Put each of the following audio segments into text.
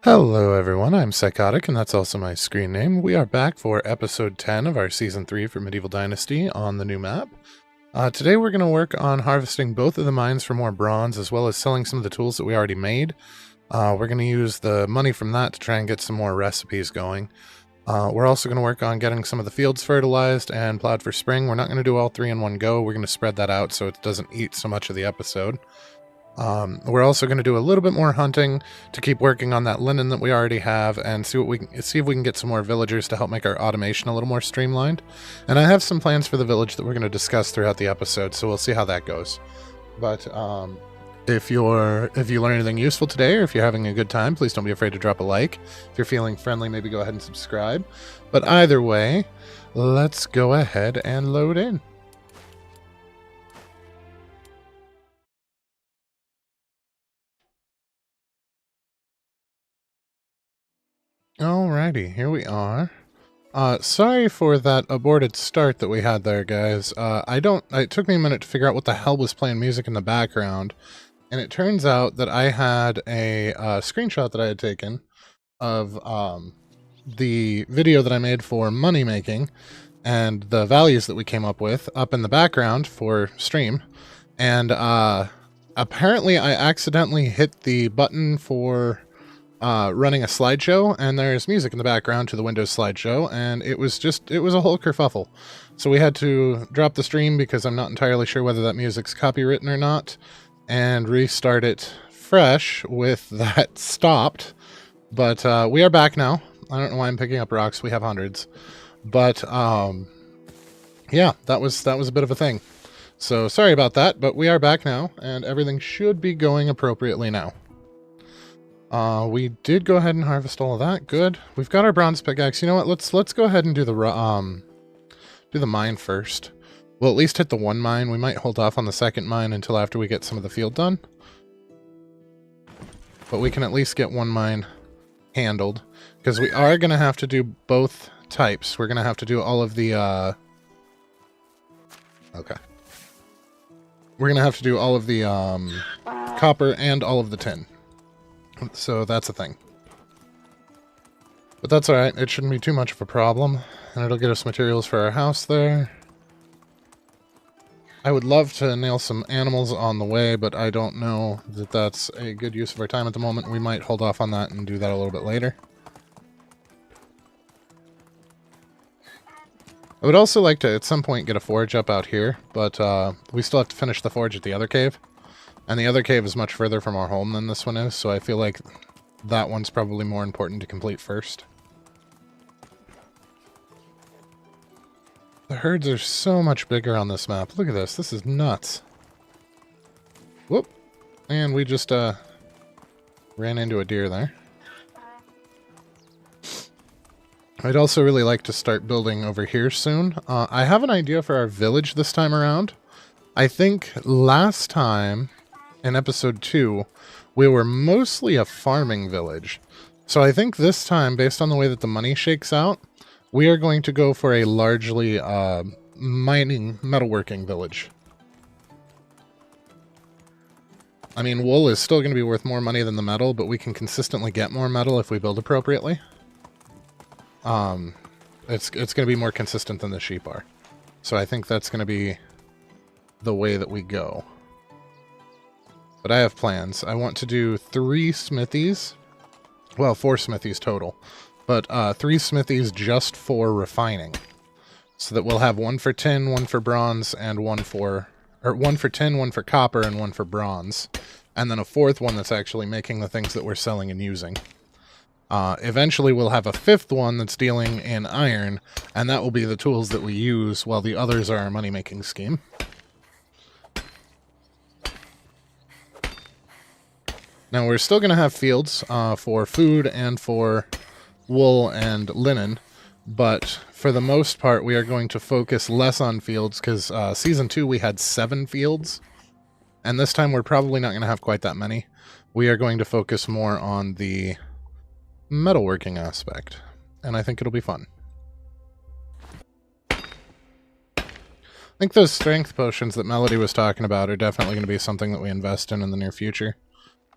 Hello everyone, I'm Psychotic, and that's also my screen name. We are back for episode 10 of our season 3 for Medieval Dynasty on the new map. Today we're going to work on harvesting both of the mines for more bronze, as well as selling some of the tools that we already made. We're going to use the money from that to try and get some more recipes going. We're also going to work on getting some of the fields fertilized and plowed for spring. We're not going to do all three in one go. We're going to spread that out so it doesn't eat so much of the episode. We're also going to do a little bit more hunting to keep working on that linen that we already have and see if we can get some more villagers to help make our automation a little more streamlined. And I have some plans for the village that we're going to discuss throughout the episode, so we'll see how that goes. But if you learn anything useful today, or if you're having a good time, please don't be afraid to drop a like. If you're feeling friendly, maybe go ahead and subscribe. But either way, let's go ahead and load in. Alrighty, here we are. Sorry for that aborted start that we had there, guys. It took me a minute to figure out what the hell was playing music in the background, and it turns out that I had a screenshot that I had taken of the video that I made for money making, and the values that we came up with up in the background for stream, and apparently I accidentally hit the button for running a slideshow, and there's music in the background to the Windows slideshow, and it was a whole kerfuffle. So we had to drop the stream because I'm not entirely sure whether that music's copywritten or not, and restart it fresh with that stopped. But we are back now. I don't know why I'm picking up rocks. We have hundreds. But yeah, that was a bit of a thing. So sorry about that, but we are back now, and everything should be going appropriately now. We did go ahead and harvest all of that. Good. We've got our bronze pickaxe. You know what? Let's go ahead and do the mine first. We'll at least hit the one mine. We might hold off on the second mine until after we get some of the field done. But we can at least get one mine handled, because we are going to have to do both types. We're going to have to do all of the okay. We're going to have to do all of the copper and all of the tin. So that's a thing. But that's alright, it shouldn't be too much of a problem, and it'll get us materials for our house there. I would love to nail some animals on the way, but I don't know that that's a good use of our time at the moment. We might hold off on that and do that a little bit later. I would also like to, at some point, get a forge up out here, but we still have to finish the forge at the other cave. And the other cave is much further from our home than this one is, so I feel like that one's probably more important to complete first. The herds are so much bigger on this map. Look at this. This is nuts. Whoop. And we just ran into a deer there. I'd also really like to start building over here soon. I have an idea for our village this time around. I think last time, in episode 2, we were mostly a farming village. So I think this time, based on the way that the money shakes out, we are going to go for a largely mining, metalworking village. I mean, wool is still going to be worth more money than the metal, but we can consistently get more metal if we build appropriately. It's going to be more consistent than the sheep are. So I think that's going to be the way that we go. But I have plans. I want to do 3 smithies. Well, 4 smithies total. But 3 smithies just for refining. So that we'll have 1 for tin, 1 for bronze, and 1 for tin, 1 for copper, and 1 for bronze. And then a 4th one that's actually making the things that we're selling and using. Eventually we'll have a 5th one that's dealing in iron, and that will be the tools that we use while the others are our money-making scheme. Now, we're still going to have fields for food and for wool and linen, but for the most part, we are going to focus less on fields because Season 2 we had 7 fields, and this time we're probably not going to have quite that many. We are going to focus more on the metalworking aspect, and I think it'll be fun. I think those strength potions that Melody was talking about are definitely going to be something that we invest in the near future.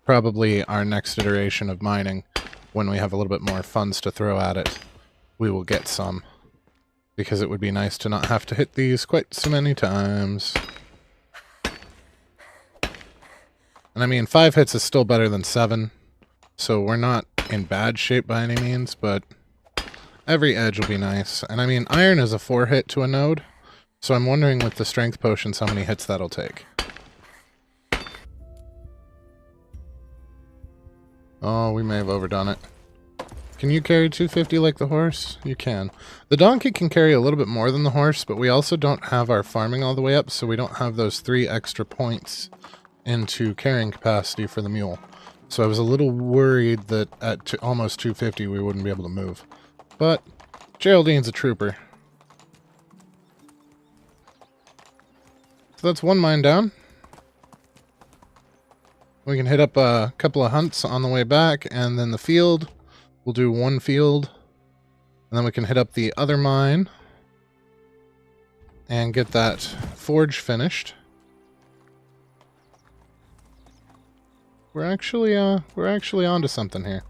Probably our next iteration of mining. when we have a little bit more funds to throw at it, we will get some. Because it would be nice to not have to hit these quite so many times. And I mean, 5 hits is still better than 7. So we're not in bad shape by any means, but every edge will be nice. And I mean, iron is a 4 hit to a node. So I'm wondering with the strength potions how many hits that'll take. Oh, we may have overdone it. Can you carry 250 like the horse? You can. The donkey can carry a little bit more than the horse, but we also don't have our farming all the way up, so we don't have those 3 extra points into carrying capacity for the mule. So I was a little worried that at almost 250 we wouldn't be able to move. But Geraldine's a trooper. So that's one mine down. We can hit up a couple of hunts on the way back, and then the field. We'll do 1 field, and then we can hit up the other mine and get that forge finished. We're actually onto something here.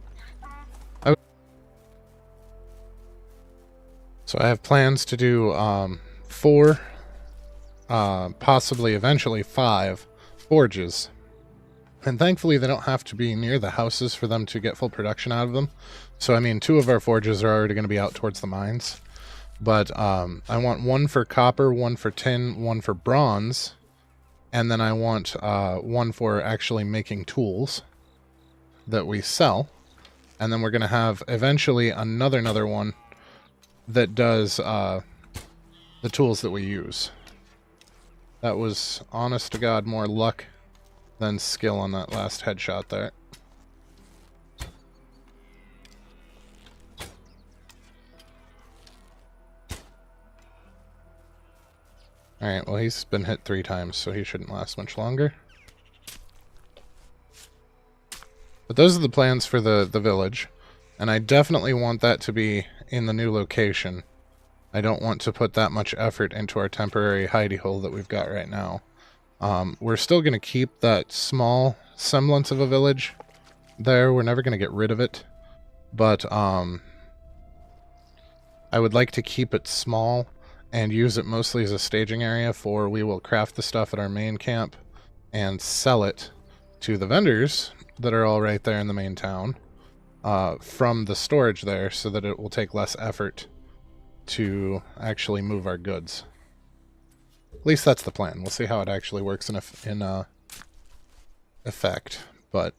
So I have plans to do 4, possibly eventually 5 forges. And thankfully they don't have to be near the houses for them to get full production out of them. So I mean, 2 of our forges are already going to be out towards the mines. But I want 1 for copper, 1 for tin, 1 for bronze. And then I want 1 for actually making tools that we sell. And then we're going to have eventually another one that does the tools that we use. That was, honest to God, more luck than skill on that last headshot there. Alright, well he's been hit 3 times, so he shouldn't last much longer. But those are the plans for the village, and I definitely want that to be in the new location. I don't want to put that much effort into our temporary hidey hole that we've got right now. We're still going to keep that small semblance of a village there. We're never going to get rid of it. But I would like to keep it small and use it mostly as a staging area for we will craft the stuff at our main camp and sell it to the vendors that are all right there in the main town from the storage there so that it will take less effort to actually move our goods. At least that's the plan. We'll see how it actually works in effect, but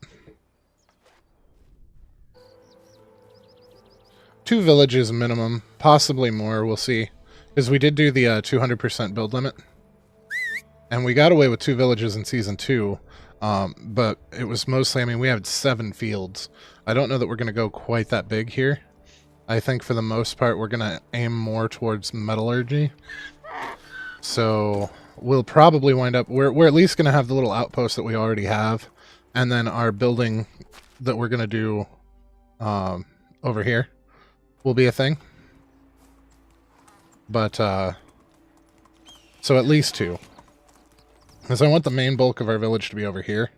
2 villages minimum, possibly more, we'll see. Because we did do the 200% build limit, and we got away with 2 villages in Season 2, but it was mostly, I mean, we had 7 fields. I don't know that we're going to go quite that big here. I think for the most part we're going to aim more towards metallurgy. So we'll probably wind up, we're at least going to have the little outpost that we already have, and then our building that we're going to do over here will be a thing. But, so at least 2. Because I want the main bulk of our village to be over here,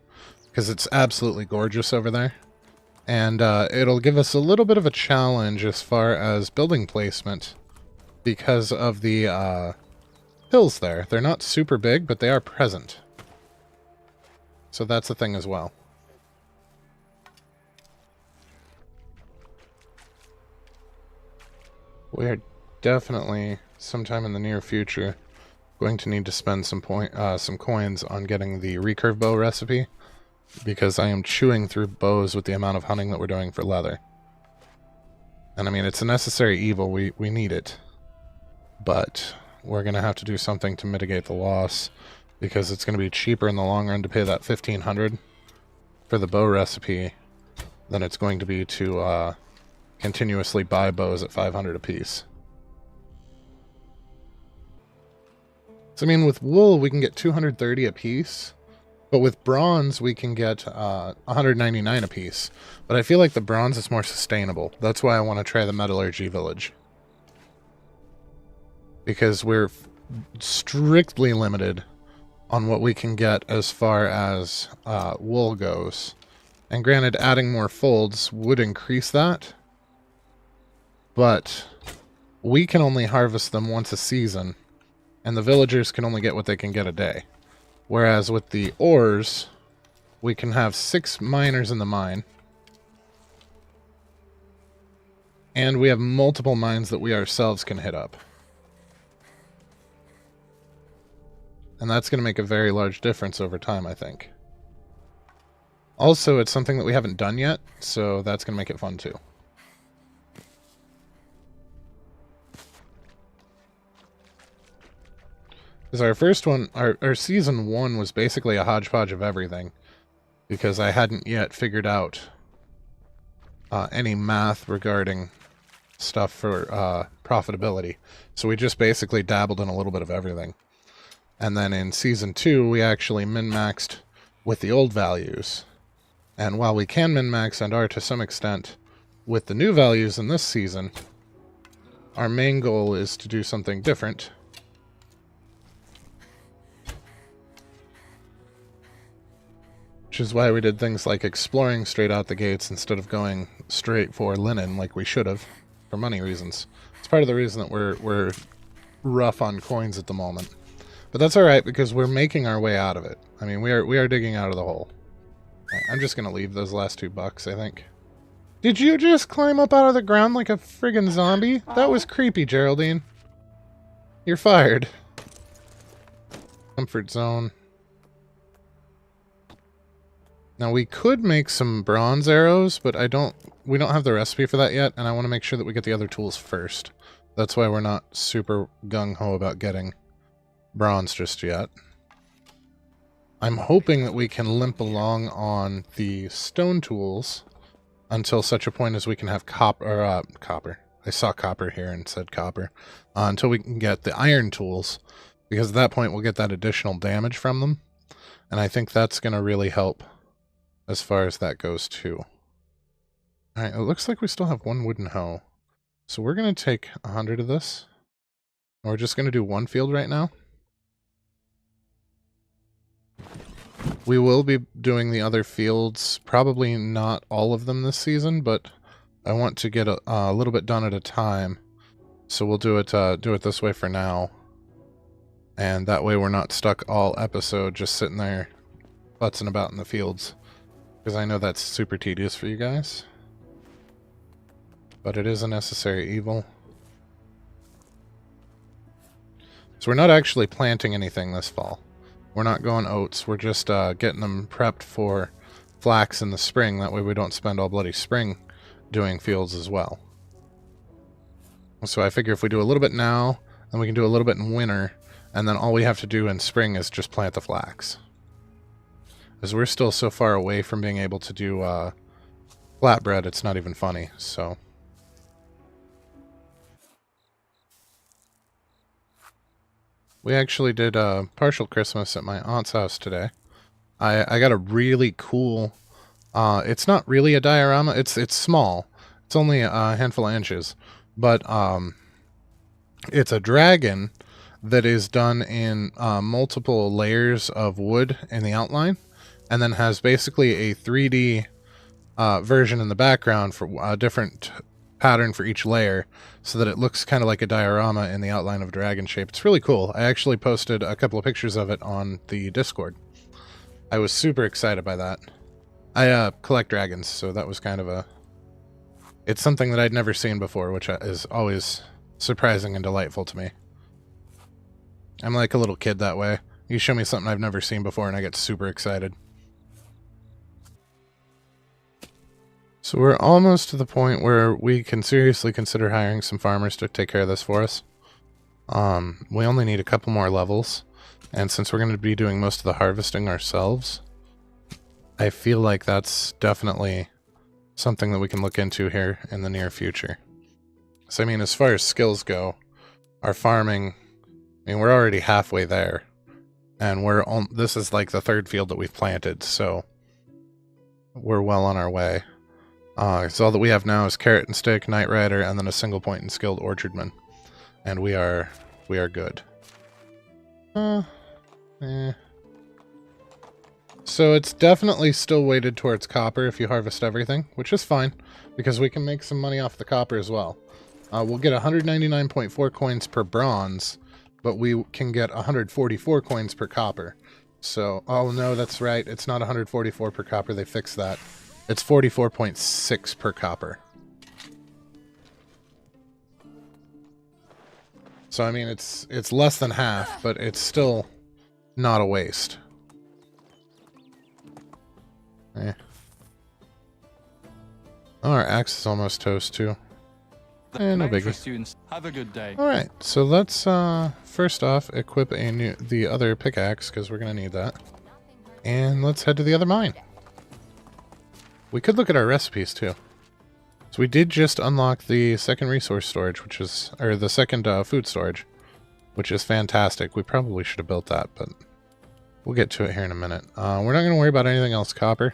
because it's absolutely gorgeous over there. And it'll give us a little bit of a challenge as far as building placement, because of the hills there. They're not super big, but they are present. So that's the thing as well. We are definitely, sometime in the near future, going to need to spend some coins on getting the recurve bow recipe, because I am chewing through bows with the amount of hunting that we're doing for leather. And I mean, it's a necessary evil, we need it. But we're going to have to do something to mitigate the loss, because it's going to be cheaper in the long run to pay that 1,500 for the bow recipe than it's going to be to continuously buy bows at 500 apiece. So I mean, with wool we can get 230 apiece, but with bronze we can get 199 apiece. But I feel like the bronze is more sustainable. That's why I want to try the metallurgy village, because we're strictly limited on what we can get as far as wool goes. And granted, adding more folds would increase that, but we can only harvest them once a season, and the villagers can only get what they can get a day. Whereas with the ores, we can have 6 miners in the mine, and we have multiple mines that we ourselves can hit up. And that's going to make a very large difference over time, I think. Also, it's something that we haven't done yet, so that's going to make it fun too. Because our first one, our season 1 was basically a hodgepodge of everything. Because I hadn't yet figured out any math regarding stuff for profitability. So we just basically dabbled in a little bit of everything. And then in season 2, we actually min-maxed with the old values. And while we can min-max and are to some extent with the new values in this season, our main goal is to do something different. Which is why we did things like exploring straight out the gates instead of going straight for linen like we should have, for money reasons. It's part of the reason that we're rough on coins at the moment. But that's alright, because we're making our way out of it. I mean, we are digging out of the hole. I'm just gonna leave those last $2, I think. Did you just climb up out of the ground like a friggin' zombie? That was creepy, Geraldine. You're fired. Comfort zone. Now we could make some bronze arrows, but we don't have the recipe for that yet, and I want to make sure that we get the other tools first. That's why we're not super gung-ho about getting bronze just yet. I'm hoping that we can limp along on the stone tools until such a point as we can have copper. I saw copper here and said copper. Until we can get the iron tools, because at that point we'll get that additional damage from them. And I think that's going to really help as far as that goes too. Alright, it looks like we still have 1 wooden hoe. So we're going to take 100 of this. And we're just going to do 1 field right now. We will be doing the other fields, probably not all of them this season, but I want to get a little bit done at a time. So we'll do it this way for now. And that way we're not stuck all episode just sitting there futzing about in the fields. Because I know that's super tedious for you guys. But it is a necessary evil. So we're not actually planting anything this fall. We're not going oats. We're just getting them prepped for flax in the spring. That way we don't spend all bloody spring doing fields as well. So I figure if we do a little bit now, then we can do a little bit in winter, and then all we have to do in spring is just plant the flax. Because we're still so far away from being able to do flatbread, it's not even funny, so... We actually did a partial Christmas at my aunt's house today. I got a really cool... it's not really a diorama. It's small. It's only a handful of inches. But it's a dragon that is done in multiple layers of wood in the outline. And then has basically a 3D version in the background for a different pattern for each layer, so that it looks kind of like a diorama in the outline of a dragon shape. It's really cool. I actually posted a couple of pictures of it on the Discord. I was super excited by that. I collect dragons, so that was kind of a... It's something that I'd never seen before, which is always surprising and delightful to me. I'm like a little kid that way. You show me something I've never seen before and I get super excited. So we're almost to the point where we can seriously consider hiring some farmers to take care of this for us. We only need a couple more levels, and since we're going to be doing most of the harvesting ourselves, I feel like that's definitely something that we can look into here in the near future. So I mean, as far as skills go, our farming, I mean, we're already halfway there, and this is like the 3rd field that we've planted, so we're well on our way. So all that we have now is carrot and stick, night rider, and then a single point and skilled orchardman. And we are good. So it's definitely still weighted towards copper if you harvest everything, which is fine, because we can make some money off the copper as well. We'll get 199.4 coins per bronze, but we can get 144 coins per copper. So, oh no, that's right. It's not 144 per copper. They fixed that. It's 44.6 per copper. So, I mean, it's less than half, but it's still not a waste. Eh. Oh, our axe is almost toast, too. No biggie. Students, have a good day. Alright, so let's, first off, equip the other pickaxe, because we're going to need that. And let's head to the other mine. We could look at our recipes, too. So we did just unlock the second resource storage, which is, or the second food storage, which is fantastic. We probably should have built that, but we'll get to it here in a minute. We're not going to worry about anything else copper.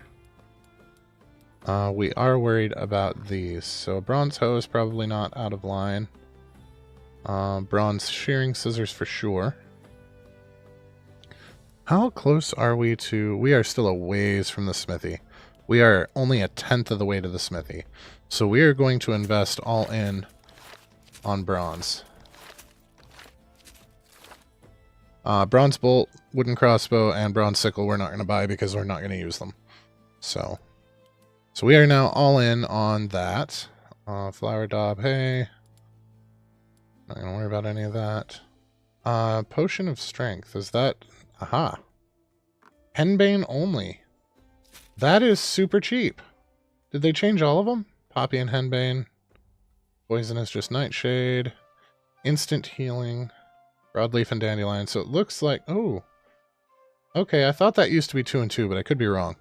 We are worried about these. So bronze hoe is probably not out of line. Bronze shearing scissors for sure. How close are we to... We are still a ways from the smithy. We are only a 10th of the way to the smithy. So we are going to invest all in on bronze. Bronze bolt, wooden crossbow, and bronze sickle we're not going to buy because we're not going to use them. So we are now all in on that. Flower daub, hay. Not going to worry about any of that. Potion of strength, is that... Aha. Henbane only. That is super cheap. Did they change all of them? Poppy and henbane. Poison is just nightshade. Instant healing. Broadleaf and dandelion. So it looks like... Oh. Okay, I thought that used to be 2 and 2, but I could be wrong.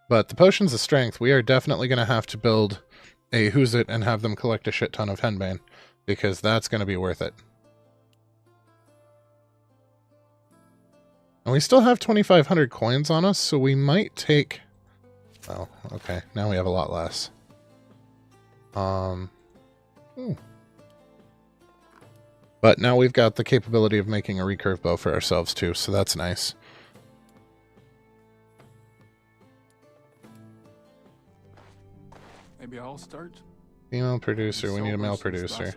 But the potions of strength, we are definitely going to have to build a Who's It and have them collect a shit ton of henbane. Because that's going to be worth it. And we still have 2,500 coins on us, so we might take... Oh, okay. Now we have a lot less. But now we've got the capability of making a recurve bow for ourselves too, so that's nice. Maybe I'll start. Female producer. We need a male producer.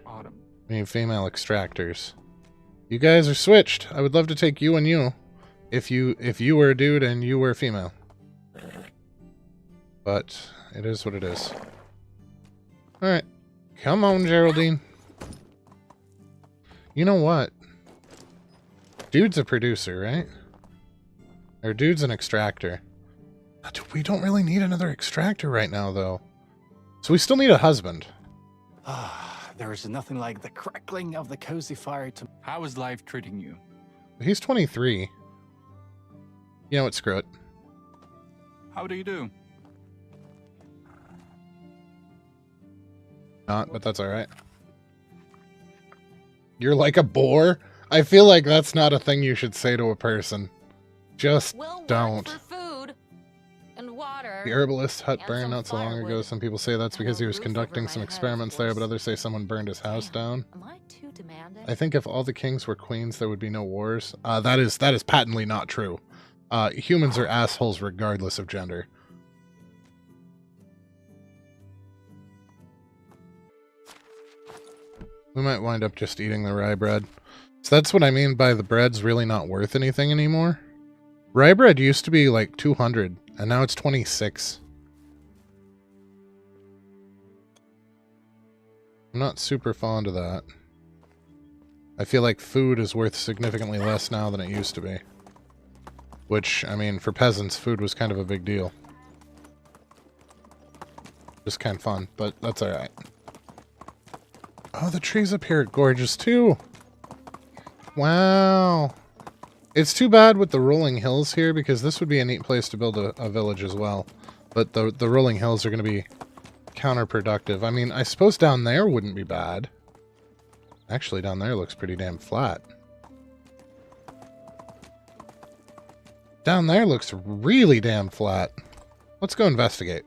We need female extractors. You guys are switched. I would love to take you and you. If you were a dude and you were a female. But it is what it is. Alright. Come on, Geraldine. You know what? Dude's a producer, right? Or dude's an extractor. We don't really need another extractor right now, though. So we still need a husband. There is nothing like the crackling of the cozy fire to... How is life treating you? He's 23. You know what? Screw it. How do you do? Not, but that's alright. You're like a boar? I feel like that's not a thing you should say to a person. Just don't. For food and water. The herbalist hut burned some not so long ago. firewood. Some people say that's And because a he was roof conducting over some my head, experiments of there, but course. others say someone burned his house down. Am I too demanding? I think if all the kings were queens, there would be no wars. That is patently not true. Humans are assholes regardless of gender. We might wind up just eating the rye bread. So that's what I mean by the bread's really not worth anything anymore. Rye bread used to be like 200, and now it's 26. I'm not super fond of that. I feel like food is worth significantly less now than it used to be. Which, I mean, for peasants, food was kind of a big deal. Just kind of fun, but that's alright. Oh, the trees up here are gorgeous too. Wow. It's too bad with the rolling hills here, because this would be a neat place to build a village as well. But the rolling hills are going to be counterproductive. I mean, I suppose down there wouldn't be bad. Actually, down there looks pretty damn flat. Down there looks really damn flat. Let's go investigate.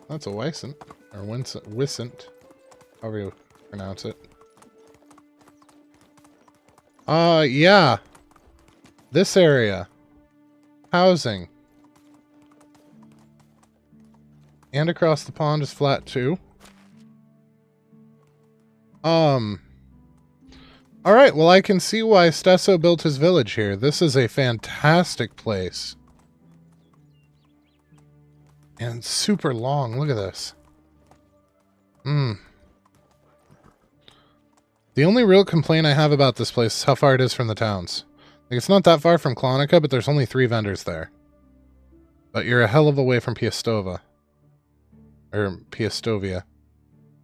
That's a Wysant. Or Wysant. However you pronounce it. Yeah. This area. housing. And across the pond is flat too. Alright, well I can see why Stesso built his village here. This is a fantastic place. And super long, look at this. The only real complaint I have about this place is how far it is from the towns. Like, it's not that far from Klonica, but there's only 3 vendors there. But you're a hell of a way from Piastova. Or Piastovia.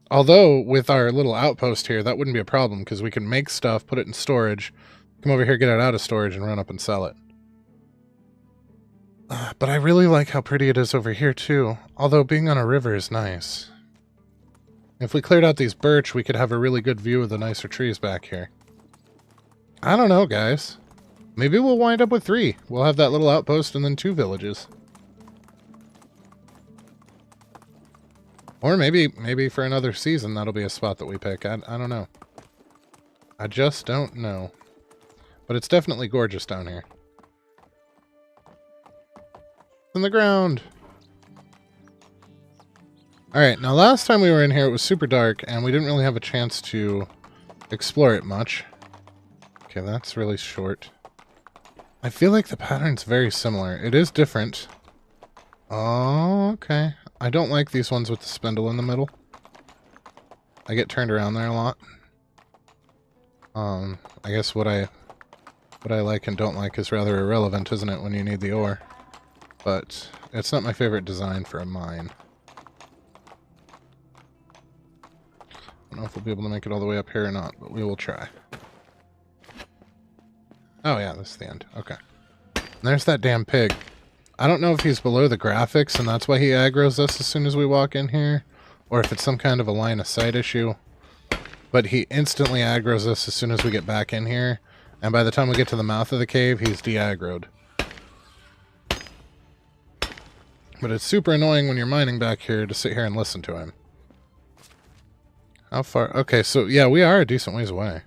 Although, with our little outpost here, that wouldn't be a problem, because we can make stuff, put it in storage, come over here, get it out of storage, and run up and sell it. But I really like how pretty it is over here, too. Although being on a river is nice. If we cleared out these birch, we could have a really good view of the nicer trees back here. I don't know, guys. Maybe we'll wind up with 3. We'll have that little outpost and then 2 villages. Or maybe for another season, that'll be a spot that we pick. I don't know. I just don't know. But it's definitely gorgeous down here. In the ground. Alright, now last time we were in here, it was super dark, and we didn't really have a chance to explore it much. Okay, that's really short. I feel like the pattern's very similar. It is different. Oh, okay. I don't like these ones with the spindle in the middle. I get turned around there a lot. I guess what I like and don't like is rather irrelevant, isn't it, when you need the ore? But it's not my favorite design for a mine. I don't know if we'll be able to make it all the way up here or not, but we will try. Oh yeah, this is the end. Okay. And there's that damn pig. I don't know if he's below the graphics and that's why he aggroes us as soon as we walk in here, or if it's some kind of a line of sight issue. But he instantly aggroes us as soon as we get back in here, and by the time we get to the mouth of the cave, he's de-aggroed. But it's super annoying when you're mining back here to sit here and listen to him. How far? Okay, so yeah, we are a decent ways away.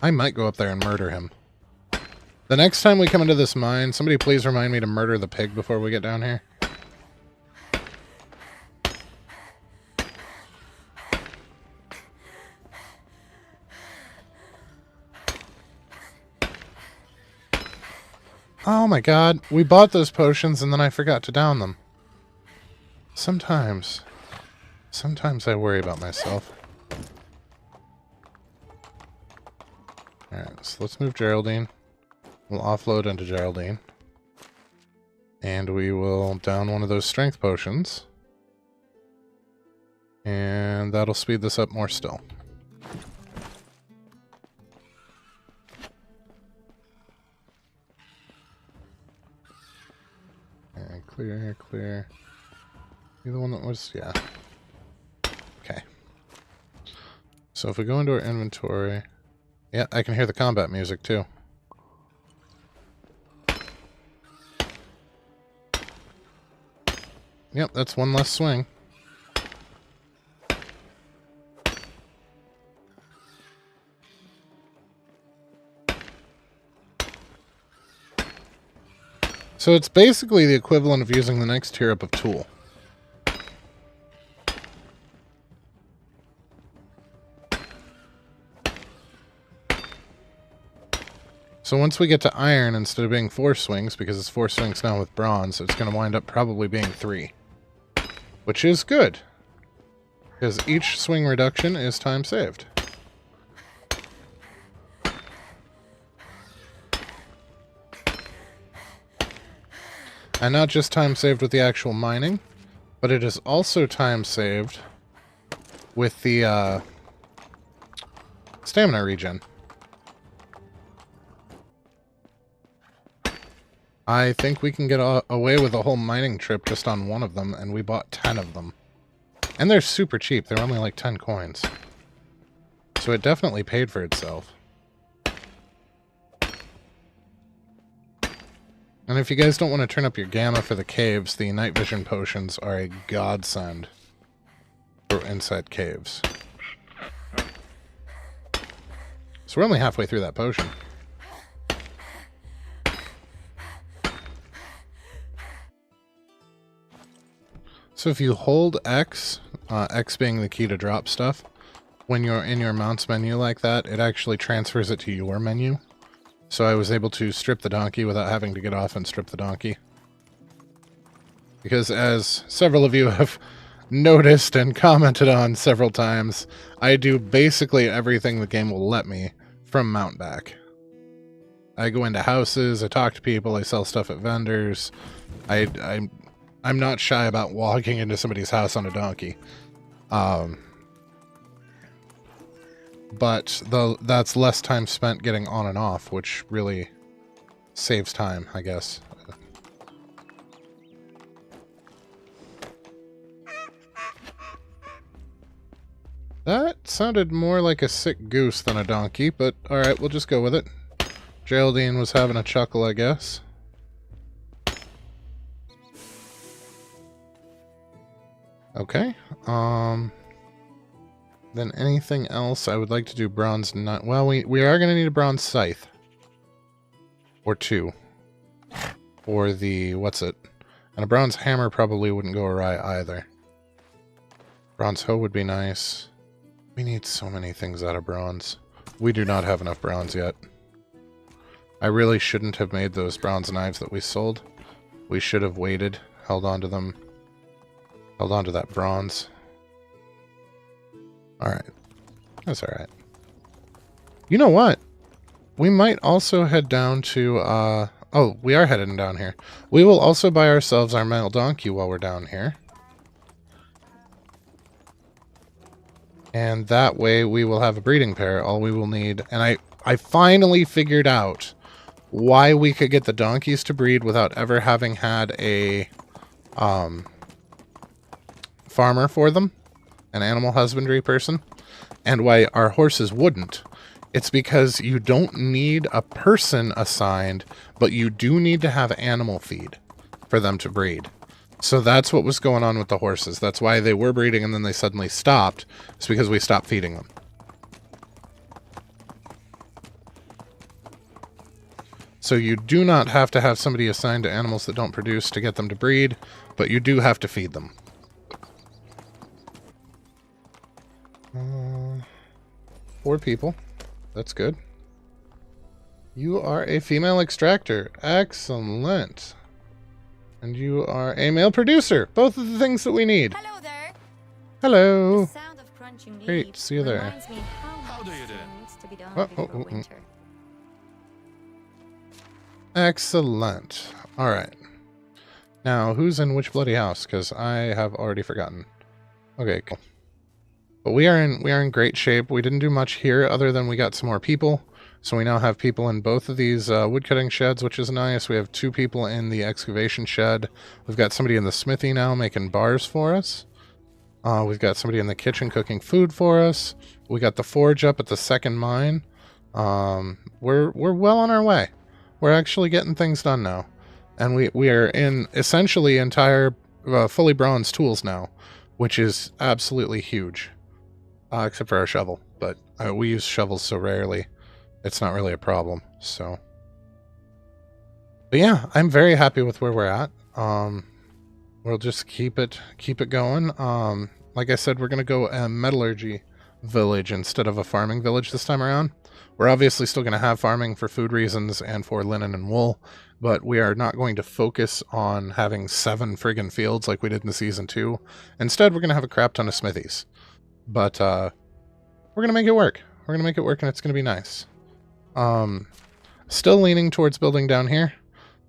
I might go up there and murder him. The next time we come into this mine, somebody please remind me to murder the pig before we get down here. Oh my god, we bought those potions and then I forgot to down them. Sometimes I worry about myself. Alright, so let's move Geraldine. We'll offload into Geraldine. And we will down one of those strength potions. And that'll speed this up more still. And clear, clear. You the one that was... yeah. Okay. So if we go into our inventory... yeah, I can hear the combat music, too. Yep, that's one less swing. So it's basically the equivalent of using the next tier up of tool. So once we get to iron, instead of being 4 swings, because it's 4 swings now with bronze, it's going to wind up probably being 3. Which is good. Because each swing reduction is time saved. And not just time saved with the actual mining, but it is also time saved with the stamina regen. I think we can get away with a whole mining trip just on one of them, and we bought 10 of them. And they're super cheap. They're only like 10 coins. So it definitely paid for itself. And if you guys don't want to turn up your gamma for the caves, the night vision potions are a godsend for inside caves. So we're only halfway through that potion. So if you hold X, X being the key to drop stuff, when you're in your mounts menu like that, it actually transfers it to your menu. So I was able to strip the donkey without having to get off and strip the donkey. Because as several of you have noticed and commented on several times, I do basically everything the game will let me from mount back. I go into houses, I talk to people, I sell stuff at vendors. I'm not shy about walking into somebody's house on a donkey. But that's less time spent getting on and off, which really saves time, I guess. That sounded more like a sick goose than a donkey, but alright, we'll just go with it. Geraldine was having a chuckle, I guess. Okay, then anything else? I would like to do bronze nut. Well, we are going to need a bronze scythe. Or two. Or the, what's it? And a bronze hammer probably wouldn't go awry either. Bronze hoe would be nice. We need so many things out of bronze. We do not have enough bronze yet. I really shouldn't have made those bronze knives that we sold. We should have waited, held on to them. Held on to that bronze. Alright. That's alright. You know what? We might also head down to, oh, we are heading down here. We will also buy ourselves our male donkey while we're down here. And that way we will have a breeding pair. All we will need... And I finally figured out why we could get the donkeys to breed without ever having had a farmer for them. An animal husbandry person. And why our horses wouldn't. It's because you don't need a person assigned, but you do need to have animal feed for them to breed. So that's what was going on with the horses. That's why they were breeding and then they suddenly stopped. It's because we stopped feeding them. So you do not have to have somebody assigned to animals that don't produce to get them to breed, but you do have to feed them. 4 people. That's good. You are a female extractor. Excellent. And you are a male producer. Both of the things that we need. Hello there. Hello. The sound of crunching Great, leaves see you there. reminds me how do you much do? needs to be done Oh, before oh, oh, oh. winter. Excellent. All right. Now, who's in which bloody house? Because I have already forgotten. Okay, cool. But we are in great shape. We didn't do much here other than we got some more people. So we now have people in both of these woodcutting sheds, which is nice. We have 2 people in the excavation shed. We've got somebody in the smithy now making bars for us. We've got somebody in the kitchen cooking food for us. We got the forge up at the second mine. We're well on our way. We're actually getting things done now. And we are in essentially entire fully bronze tools now, which is absolutely huge. Except for our shovel. But we use shovels so rarely. It's not really a problem, so. But yeah, I'm very happy with where we're at. We'll just keep it going. Like I said, we're gonna go a metallurgy village instead of a farming village this time around. We're obviously still gonna have farming for food reasons and for linen and wool, but we are not going to focus on having 7 friggin' fields like we did in Season 2. Instead, we're gonna have a crap ton of smithies. But we're gonna make it work. We're gonna make it work, and it's gonna be nice. Still leaning towards building down here,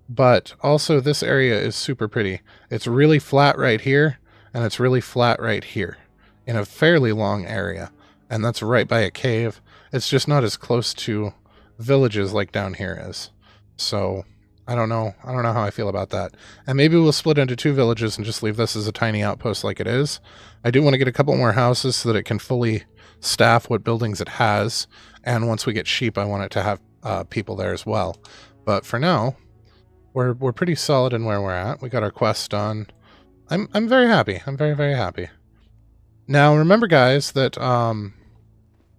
but also this area is super pretty. It's really flat right here, and it's really flat right here in a fairly long area, and that's right by a cave. It's just not as close to villages like down here is. So I don't know how I feel about that. And maybe we'll split into 2 villages and just leave this as a tiny outpost like it is. I do want to get a couple more houses so that it can fully staff what buildings it has. And once we get sheep, I want it to have people there as well. But for now, we're pretty solid in where we're at. We got our quest done. I'm very happy. I'm very, very happy. Now, remember, guys, that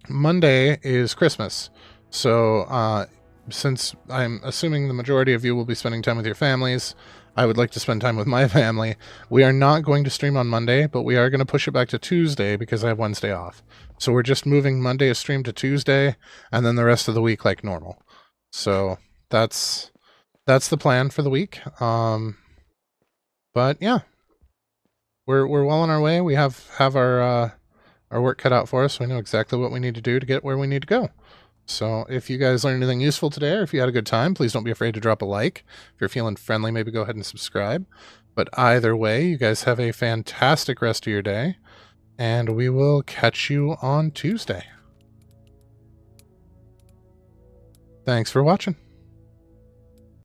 Monday is Christmas. So, since I'm assuming the majority of you will be spending time with your families, I would like to spend time with my family. We are not going to stream on Monday, but we are going to push it back to Tuesday because I have Wednesday off. So we're just moving Monday a stream to Tuesday, and then the rest of the week like normal. So that's the plan for the week. But yeah, we're well on our way. We have our work cut out for us. We know exactly what we need to do to get where we need to go. So if you guys learned anything useful today, or if you had a good time, please don't be afraid to drop a like. If you're feeling friendly, maybe go ahead and subscribe. But either way, you guys have a fantastic rest of your day, and we will catch you on Tuesday. Thanks for watching.